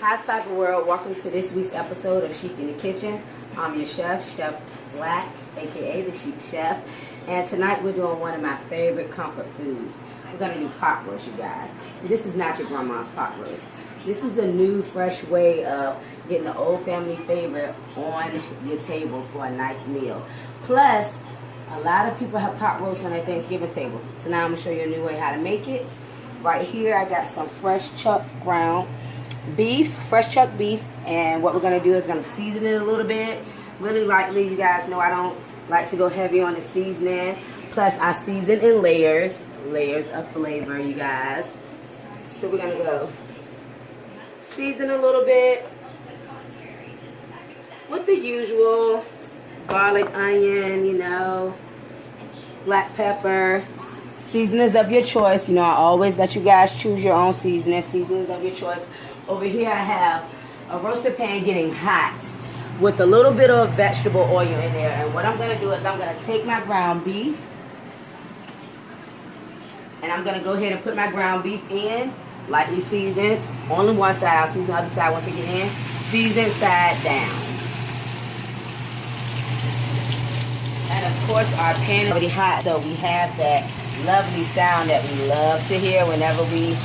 Hi Cyber World, welcome to this week's episode of Chic in the Kitchen. I'm your chef, Chef Black, aka the Chic Chef. And tonight we're doing one of my favorite comfort foods. We're going to do pot roast, you guys. This is not your grandma's pot roast. This is the new, fresh way of getting the old family favorite on your table for a nice meal. Plus, a lot of people have pot roast on their Thanksgiving table. So now I'm going to show you a new way how to make it. Right here, I got some fresh chuck ground beef, fresh chuck beef, and what we're going to do is going to season it a little bit, really lightly. You guys know I don't like to go heavy on the seasoning. Plus, I season in layers of flavor, you guys. So we're going to go season a little bit with the usual garlic, onion, you know, black pepper. Seasonings of your choice. You know, I always let you guys choose your own seasoning. Seasonings of your choice. Over here I have a roasted pan getting hot with a little bit of vegetable oil in there. And what I'm going to do is I'm going to take my ground beef and I'm going to go ahead and put my ground beef in, lightly seasoned. Only one side. I'll season the other side once I get in. Season side down. And of course our pan is already hot, so we have that lovely sound that we love to hear whenever we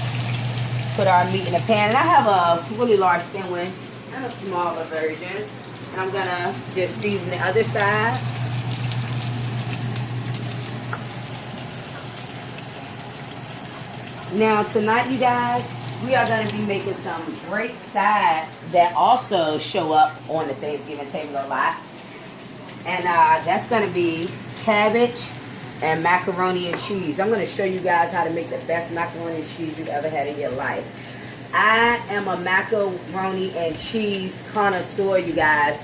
put our meat in the pan. And I have a really large thin one and a smaller version. And I'm gonna just season the other side. Now tonight, you guys, we are gonna be making some great sides that also show up on the Thanksgiving table a lot. And that's gonna be cabbage and macaroni and cheese. I'm going to show you guys how to make the best macaroni and cheese you've ever had in your life. I am a macaroni and cheese connoisseur, you guys.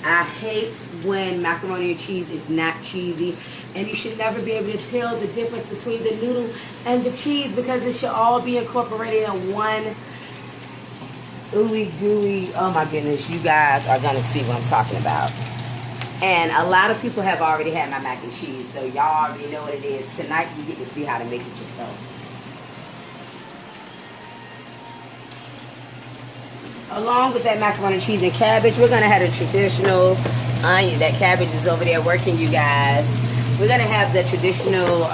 I hate when macaroni and cheese is not cheesy, and you should never be able to tell the difference between the noodle and the cheese because it should all be incorporated in one ooey gooey. Oh my goodness, you guys are going to see what I'm talking about. And a lot of people have already had my mac and cheese, so y'all already know what it is. Tonight you get to see how to make it yourself. Along with that macaroni and cheese and cabbage, we're going to have a traditional onion. That cabbage is over there working, you guys. We're going to have the traditional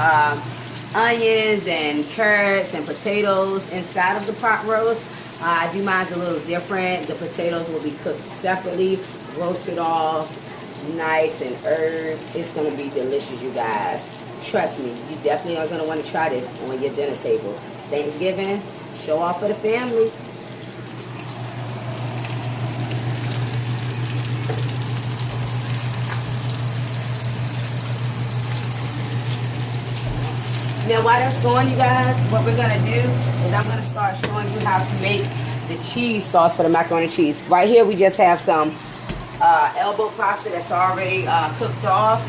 onions and carrots and potatoes inside of the pot roast. I do mine a little different. The potatoes will be cooked separately, roasted off. Nice and herb. It's going to be delicious, you guys. Trust me, you definitely are going to want to try this on your dinner table. Thanksgiving, show off for the family. Now while that's going, you guys, what we're going to do is I'm going to start showing you how to make the cheese sauce for the macaroni and cheese. Right here we just have some elbow pasta that's already cooked off.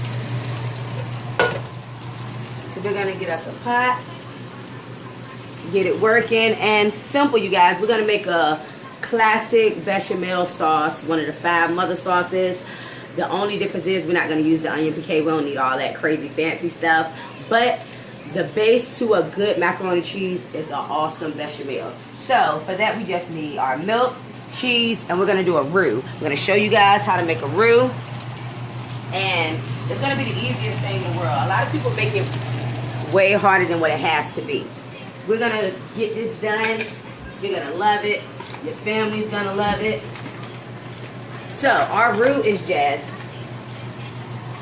So we're going to get us a pot, get it working, and simple, you guys. We're going to make a classic bechamel sauce, one of the 5 mother sauces. The only difference is we're not going to use the onion piqué. We don't need all that crazy fancy stuff. But the base to a good macaroni and cheese is an awesome bechamel. So for that we just need our milk, cheese, and we're going to do a roux. I'm going to show you guys how to make a roux, and it's going to be the easiest thing in the world. A lot of people make it way harder than what it has to be. We're going to get this done. You're going to love it. Your family's going to love it. So our roux is just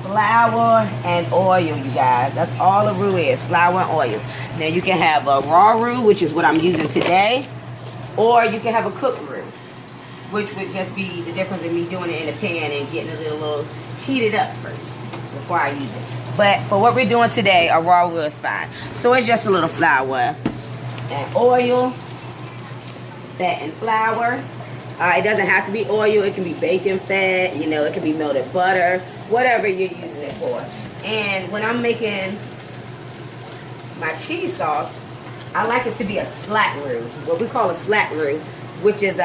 flour and oil, you guys. That's all a roux is, flour and oil. Now you can have a raw roux, which is what I'm using today, or you can have a cooked roux, which would just be the difference in me doing it in the pan and getting it a little heated up first before I use it. But for what we're doing today, a raw roux is fine. So it's just a little flour and oil, fat and flour. It doesn't have to be oil. It can be bacon fat, you know, it can be melted butter, whatever you're using it for. And when I'm making my cheese sauce, I like it to be a slat roux, what we call a slat roux, which is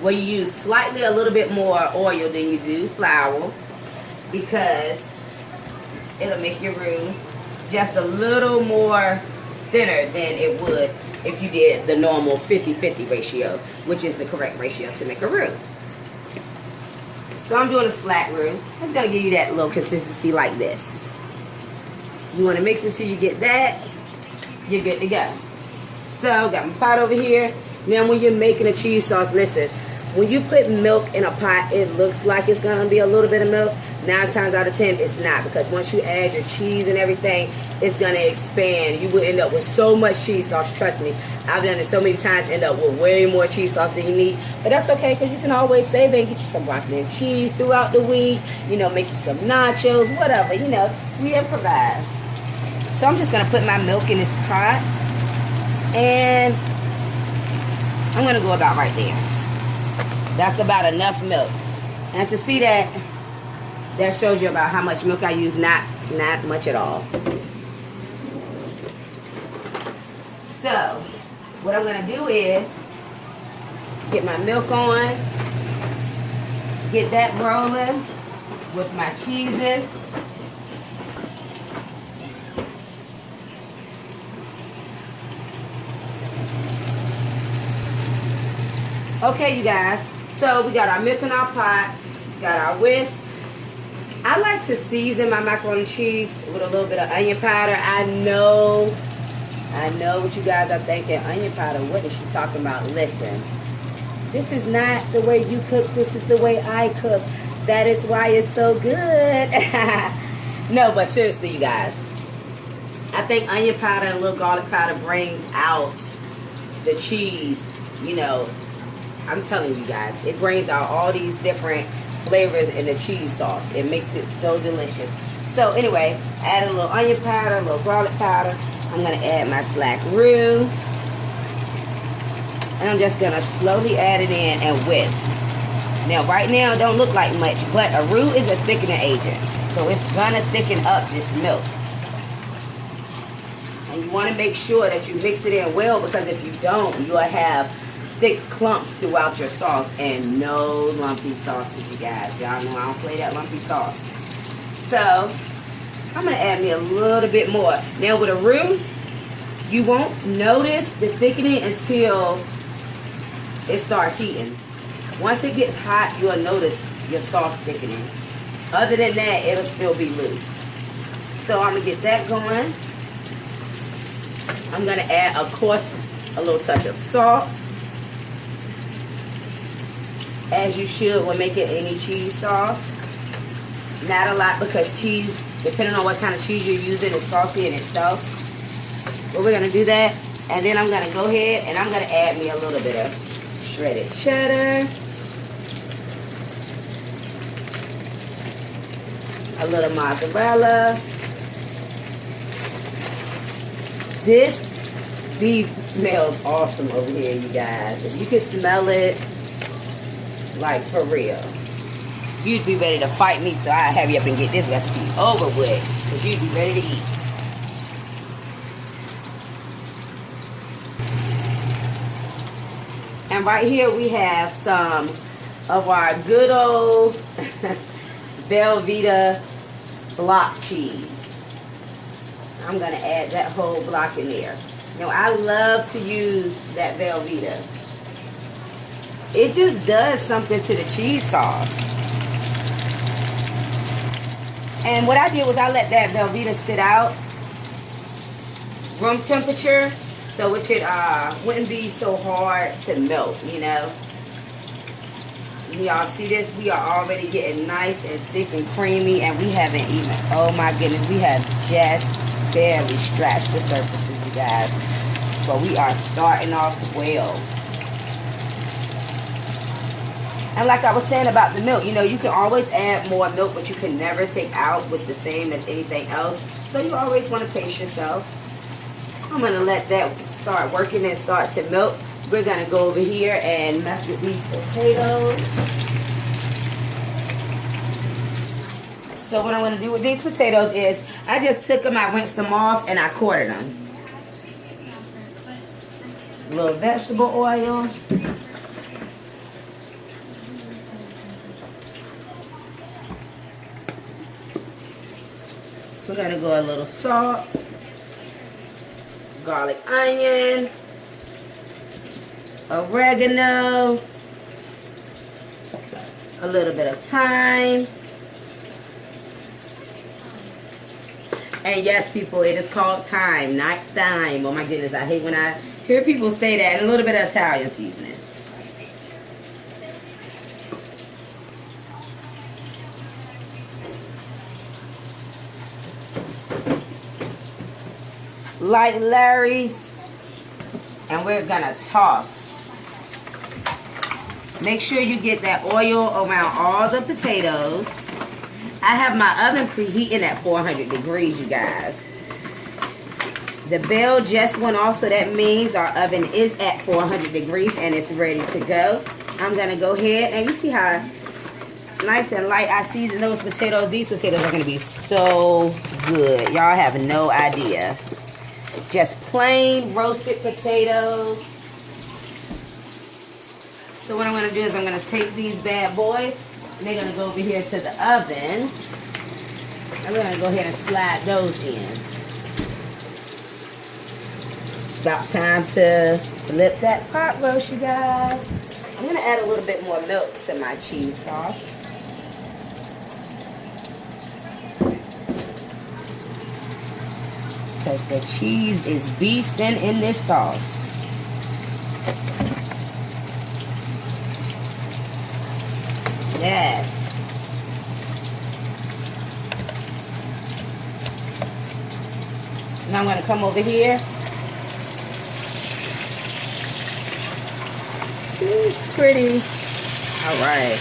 where you use slightly a little bit more oil than you do flour, because it'll make your roux just a little more thinner than it would if you did the normal 50-50 ratio, which is the correct ratio to make a roux. So I'm doing a slack roux. It's going to give you that little consistency like this. You want to mix it till you get that, you're good to go. So, got my pot over here. Now when you're making a cheese sauce, listen, when you put milk in a pot, it looks like it's going to be a little bit of milk. 9 times out of 10, it's not, because once you add your cheese and everything, it's going to expand. You will end up with so much cheese sauce, trust me. I've done it so many times, end up with way more cheese sauce than you need. But that's okay, because you can always save it and get you some broccoli and cheese throughout the week. You know, make you some nachos, whatever. You know, we improvise. So I'm just going to put my milk in this pot. And I'm going to go about right there. That's about enough milk. And to see that, that shows you about how much milk I use, not much at all. So, what I'm going to do is get my milk on, get that rolling with my cheeses. Okay, you guys, so we got our milk in our pot, got our whisk. I like to season my macaroni and cheese with a little bit of onion powder. I know what you guys are thinking. Onion powder, what is she talking about? Listen, this is not the way you cook. This is the way I cook. That is why it's so good. No, but seriously, you guys, I think onion powder and a little garlic powder brings out the cheese. You know, I'm telling you guys, it brings out all these different flavors in the cheese sauce. It makes it so delicious. So anyway, add a little onion powder, a little garlic powder. I'm going to add my slack roux. And I'm just going to slowly add it in and whisk. Now right now it don't look like much, but a roux is a thickening agent. So it's going to thicken up this milk. And you want to make sure that you mix it in well, because if you don't, you'll have thick clumps throughout your sauce and no lumpy sauces, you guys. Y'all know I don't play that lumpy sauce. So I'm going to add me a little bit more. Now with a roux, you won't notice the thickening until it starts heating. Once it gets hot, you'll notice your sauce thickening. Other than that, it'll still be loose. So I'm going to get that going. I'm going to add, of course, a little touch of salt. As you should when making any cheese sauce. Not a lot, because cheese, depending on what kind of cheese you're using, is saucy in itself. But we're going to do that. And then I'm going to go ahead and I'm going to add me a little bit of shredded cheddar. A little mozzarella. This beef smells awesome over here, you guys. If you can smell it, like for real, you'd be ready to fight me, so I'll have you up and get this recipe over with, because you'd be ready to eat. And right here we have some of our good old Velveeta block cheese. I'm going to add that whole block in there. Now I love to use that Velveeta. It just does something to the cheese sauce. And what I did was I let that Velveeta sit out room temperature, so it could wouldn't be so hard to melt, you know. Y'all see this? We are already getting nice and thick and creamy, and we haven't even, oh my goodness, we have just barely scratched the surfaces, you guys. But we are starting off well. And like I was saying about the milk, you know, you can always add more milk, but you can never take out with the same as anything else. So you always want to pace yourself. I'm going to let that start working and start to melt. We're going to go over here and mess with these potatoes. So what I'm going to do with these potatoes is I just took them, I rinsed them off, and I quartered them. A little vegetable oil. We're going to go a little salt, garlic, onion, oregano, a little bit of thyme. And yes, people, it is called thyme, not thyme. Oh my goodness, I hate when I hear people say that. And a little bit of Italian seasoning. Like Larry's, and we're gonna toss. Make sure you get that oil around all the potatoes. I have my oven preheating at 400 degrees, you guys. The bell just went off, so that means our oven is at 400 degrees and it's ready to go. I'm gonna go ahead, and you see how nice and light I season those potatoes. These potatoes are gonna be so good. Y'all have no idea. Just plain roasted potatoes. So what I'm going to do is I'm going to take these bad boys, and they're going to go over here to the oven. I'm going to go ahead and slide those in. It's about time to flip that pot roast, you guys. I'm going to add a little bit more milk to my cheese sauce. Because the cheese is beasting in this sauce. Yes. Now I'm going to come over here. She's pretty. All right.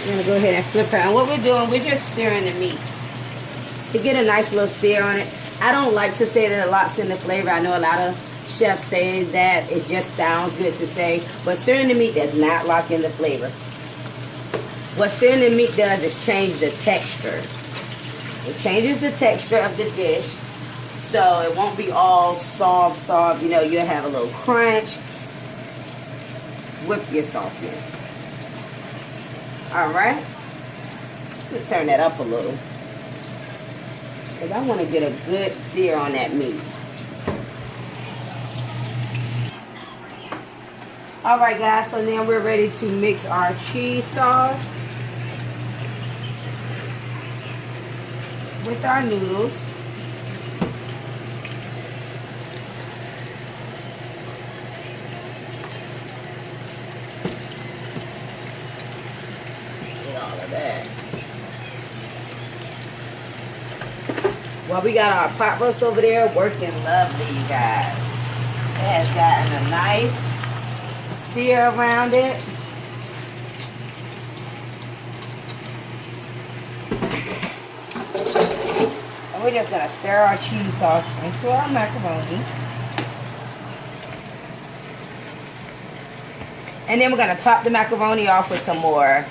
I'm going to go ahead and flip her. And what we're doing, we're just searing the meat to get a nice little sear on it. I don't like to say that it locks in the flavor. I know a lot of chefs say that. It just sounds good to say. But searing the meat does not lock in the flavor. What searing the meat does is change the texture. It changes the texture of the dish. So it won't be all soft. You know, you'll have a little crunch with your softness. Alright. Let's turn that up a little. Because I want to get a good sear on that meat. Alright guys, so now we're ready to mix our cheese sauce with our noodles. Get all of that. Well, we got our pot roast over there working lovely, you guys. It has gotten a nice sear around it. And we're just going to stir our cheese sauce into our macaroni. And then we're going to top the macaroni off with some more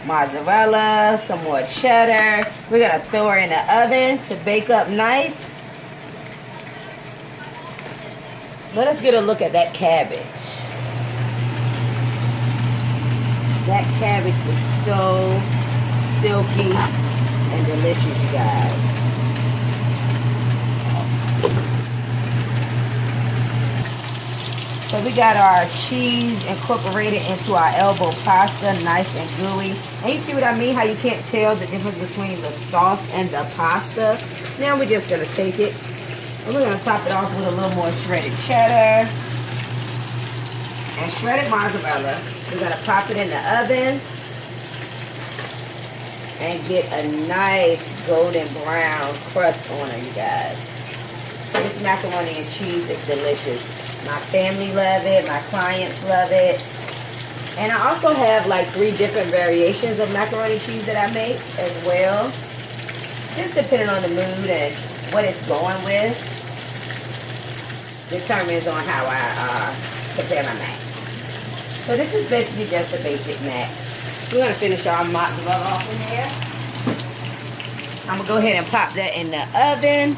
mozzarella, some more cheddar. We're going to throw her in the oven to bake up nice. Let us get a look at that cabbage. That cabbage is so silky and delicious, you guys. So we got our cheese incorporated into our elbow pasta, nice and gooey. And you see what I mean? How you can't tell the difference between the sauce and the pasta. Now we're just going to take it, and we're going to top it off with a little more shredded cheddar and shredded mozzarella. We're going to pop it in the oven and get a nice golden brown crust on it, you guys. This macaroni and cheese is delicious. My family love it. My clients love it. And I also have like 3 different variations of macaroni and cheese that I make as well. Just depending on the mood and what it's going with, determines on how I prepare my mac. So this is basically just a basic mac. We're going to finish our mozzarella off in there. I'm going to go ahead and pop that in the oven.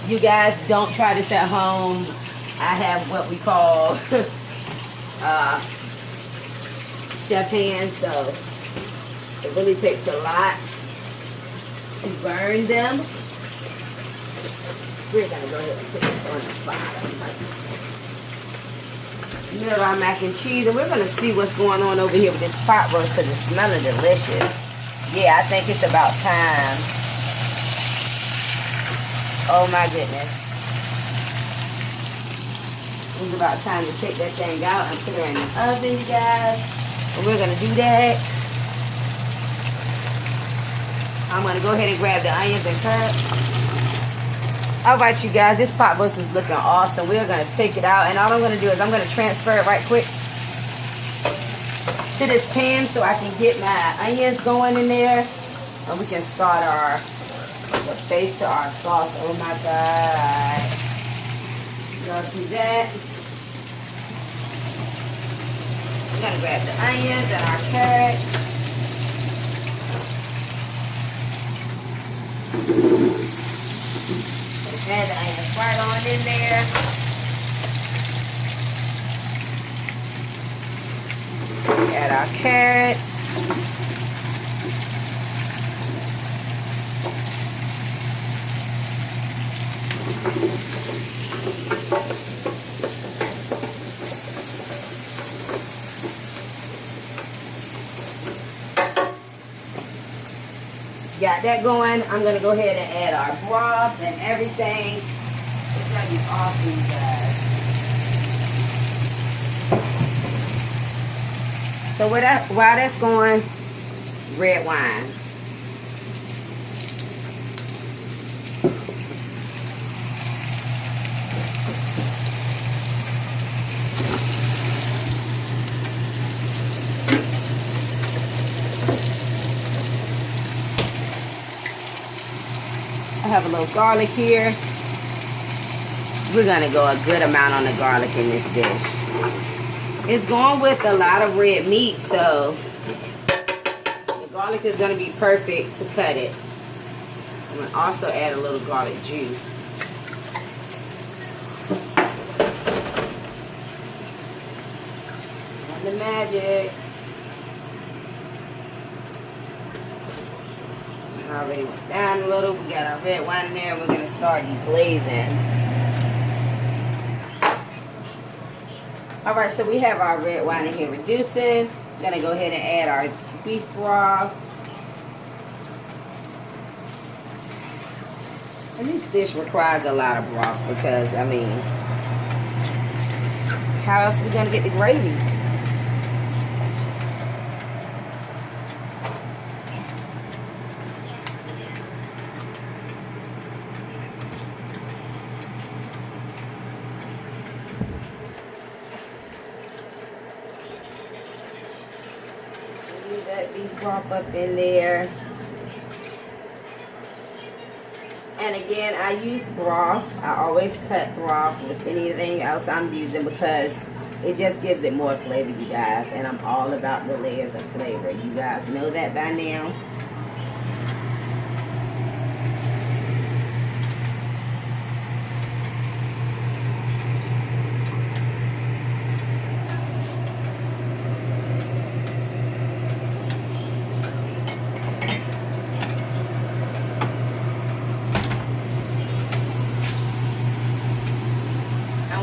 You guys, don't try this at home. I have what we call chef hands, so it really takes a lot to burn them. We're gonna go ahead and put this on the bottom. Middle our mac and cheese, and we're gonna see what's going on over here with this pot roast because it's smelling delicious. Yeah, I think it's about time. Oh my goodness. It's about time to take that thing out and put her in the oven, you guys. And we're gonna do that. I'm gonna go ahead and grab the onions and cut. Alright, you guys, this pot roast is looking awesome. We're gonna take it out, and all I'm gonna do is I'm gonna transfer it right quick to this pan so I can get my onions going in there, and we can start the base to our sauce. Oh my God! Y'all do that. I'm gonna grab the onions and our carrots. Add the onions right on in there. Add our carrots. Got that going. I'm going to go ahead and add our broth and everything. It's going to be awesome, you guys. So while that's going, red wine. I have a little garlic here. We're going to go a good amount on the garlic in this dish. It's going with a lot of red meat, so the garlic is going to be perfect to cut it. I'm going to also add a little garlic juice. And the magic. Already went down a little. We got our red wine in there. We're going to start deglazing. Alright, so we have our red wine in here reducing. I'm going to go ahead and add our beef broth. And this dish requires a lot of broth because, I mean, how else are we going to get the gravy? That beef broth up in there. And again, I use broth. I always cut broth with anything else I'm using because it just gives it more flavor, you guys. And I'm all about the layers of flavor. You guys know that by now.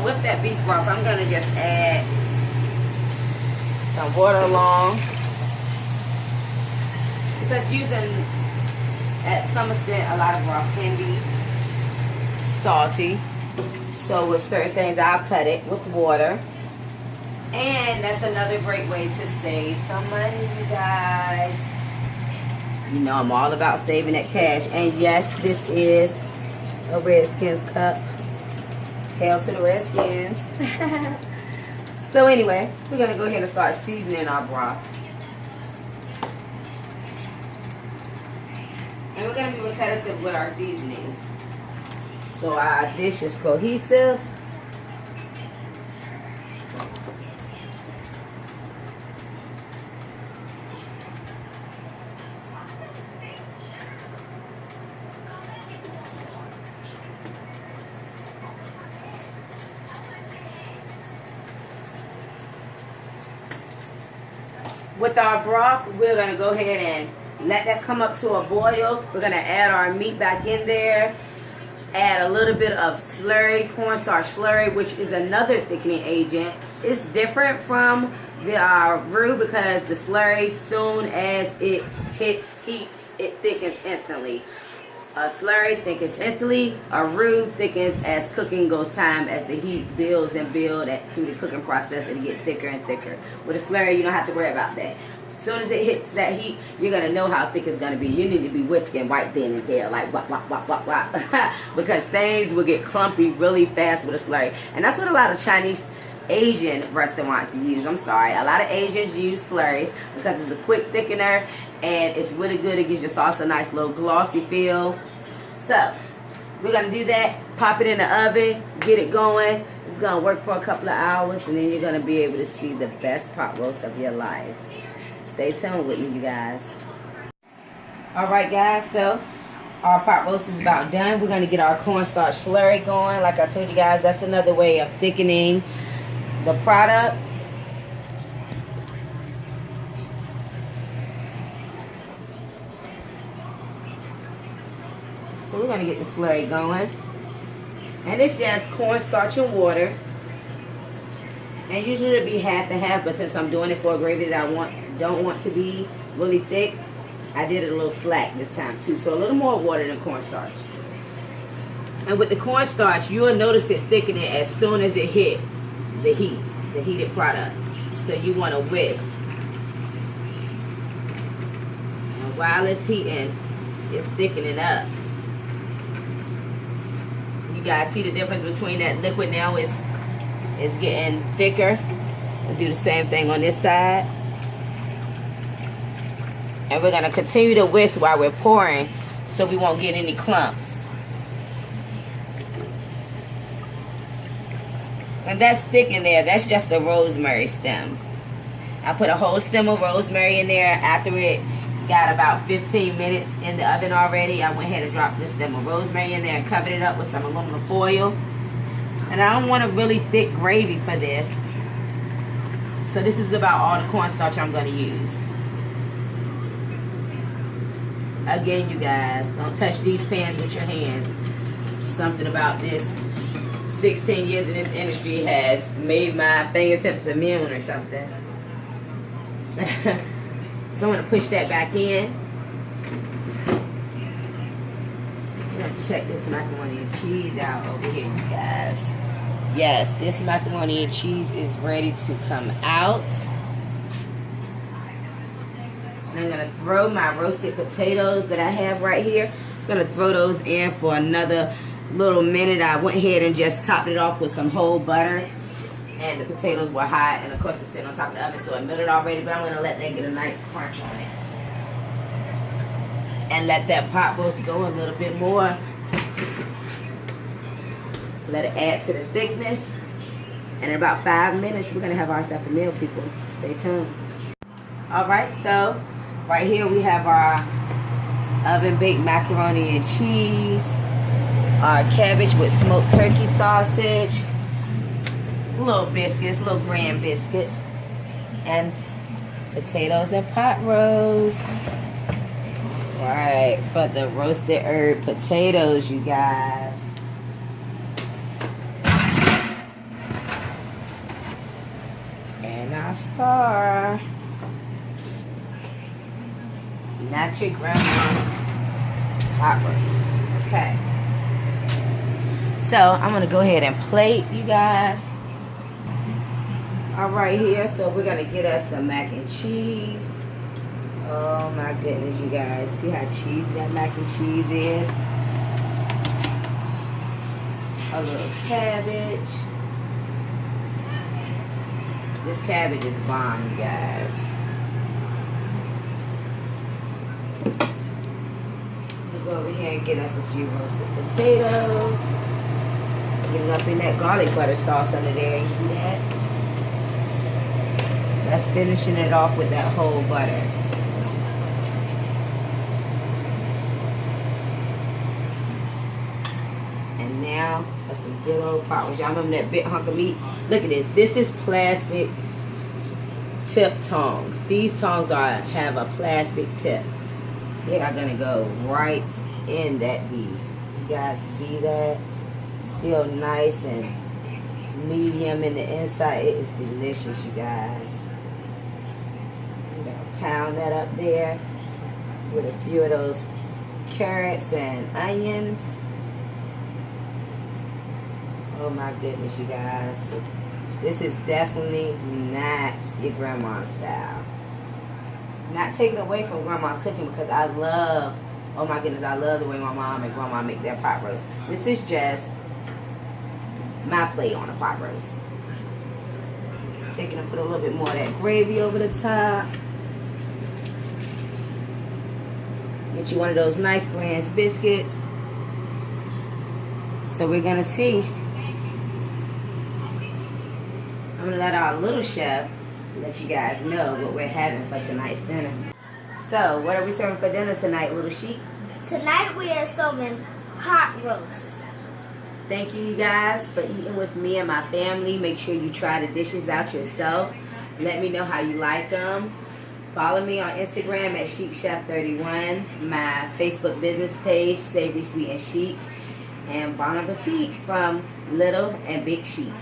With that beef broth, I'm going to just add some water along, because using, at some extent, a lot of broth can be salty. So with certain things, I'll cut it with water. And that's another great way to save some money, you guys. You know I'm all about saving that cash. And yes, this is a Redskins cup. Hail to the Redskins. So anyway, we're going to go ahead and start seasoning our broth. And we're going to be repetitive with our seasonings, so our dish is cohesive. With our broth, we're going to go ahead and let that come up to a boil. We're going to add our meat back in there. add a little bit of slurry, cornstarch slurry, which is another thickening agent. It's different from the roux because the slurry, soon as it hits heat, it thickens instantly. A slurry thickens instantly. A roux thickens as cooking goes time, as the heat builds and builds through the cooking process, and it gets thicker and thicker. With a slurry, you don't have to worry about that. As soon as it hits that heat, you're going to know how thick it's going to be. You need to be whisking right then and there, like wop, wop, wop, wop, wop. Because things will get clumpy really fast with a slurry. And that's what a lot of Asian restaurants use. I'm sorry. A lot of Asians use slurries because it's a quick thickener and it's really good. It gives your sauce a nice little glossy feel. So, we're going to do that. Pop it in the oven. Get it going. It's going to work for a couple of hours and then you're going to be able to see the best pot roast of your life. Stay tuned with me, you guys. Alright guys, so our pot roast is about done. We're going to get our cornstarch slurry going. Like I told you guys, that's another way of thickening the product. So we're going to get the slurry going. And it's just cornstarch and water. And usually it'll be half and half, but since I'm doing it for a gravy that I don't want to be really thick, I did it a little slack this time too. So a little more water than cornstarch. And with the cornstarch, you'll notice it thickening as soon as it hits the heat, the heated product. So you want to whisk. And while it's heating, it's thickening up. You guys see the difference between that liquid now? It's getting thicker. We'll do the same thing on this side. And we're going to continue to whisk while we're pouring so we won't get any clumps. And that's thick in there. That's just a rosemary stem. I put a whole stem of rosemary in there. After it got about 15 minutes in the oven already, I went ahead and dropped this stem of rosemary in there and covered it up with some aluminum foil. And I don't want a really thick gravy for this. So this is about all the cornstarch I'm going to use. Again, you guys, don't touch these pans with your hands. Something about this 16 years in this industry has made my fingertips immune or something. So I'm going to push that back in. I'm going to check this macaroni and cheese out over here, you guys. Yes, this macaroni and cheese is ready to come out. And I'm going to throw my roasted potatoes that I have right here. I'm going to throw those in for another little minute. I went ahead and just topped it off with some whole butter. And the potatoes were hot. And of course it's sitting on top of the oven, so it melted already. But I'm going to let that get a nice crunch on it. And let that pot roast go a little bit more. Let it add to the thickness. And in about 5 minutes, we're going to have ourselves a meal, people. Stay tuned. Alright, so right here we have our oven-baked macaroni and cheese. Our cabbage with smoked turkey sausage. Little biscuits, little graham biscuits. And potatoes and pot roast. Right, for the roasted herb potatoes, you guys. And our star. Not your grandma's pot roast. Okay. So, I'm going to go ahead and plate, you guys. Alright here, so we're going to get us some mac and cheese. Oh my goodness, you guys. See how cheesy that mac and cheese is? A little cabbage. This cabbage is bomb, you guys. We'll go over here and get us a few roasted potatoes. Get it up in that garlic butter sauce under there. You see that? That's finishing it off with that whole butter. And now for some good old pot roast. Y'all remember that big hunk of meat? Look at this. This is plastic tip tongs. These tongs have a plastic tip. They are going to go right in that beef. You guys see that? Still nice and medium in the inside. It is delicious, you guys. I'm going to pound that up there with a few of those carrots and onions. Oh my goodness, you guys. This is definitely not your grandma's style. Not taking away from grandma's cooking, because I love, oh my goodness, I love the way my mom and grandma make their pot roast. This is just my plate on a pot roast. Taking and put a little bit more of that gravy over the top. Get you one of those nice Grand's biscuits. So we're gonna see. I'm gonna let our little chef let you guys know what we're having for tonight's dinner. So, what are we serving for dinner tonight, little Chic? Tonight we are serving pot roast. Thank you guys for eating with me and my family. Make sure you try the dishes out yourself. Let me know how you like them. Follow me on Instagram at ChicChef31. My Facebook business page, Savory Sweet and Chic. And bon appetit from Little and Big Chic.